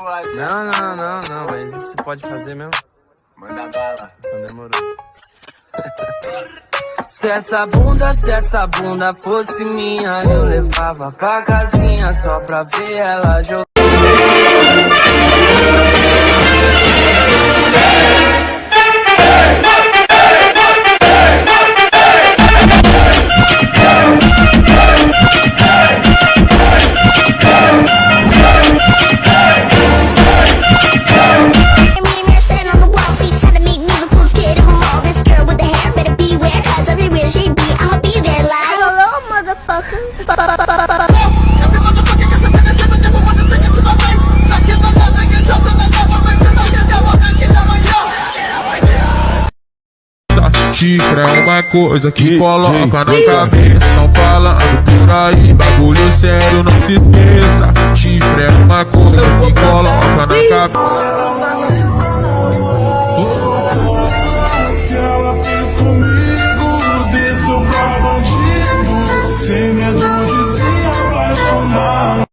Não, mas isso você pode fazer mesmo? Manda bala. Então demorou. Se essa bunda fosse minha, eu levava pra casinha só pra ver ela jogar. Chifre é uma coisa que coloca na cabeça. Não falando por aí, bagulho sério, não se esqueça. Chifre é uma coisa que coloca na cabeça.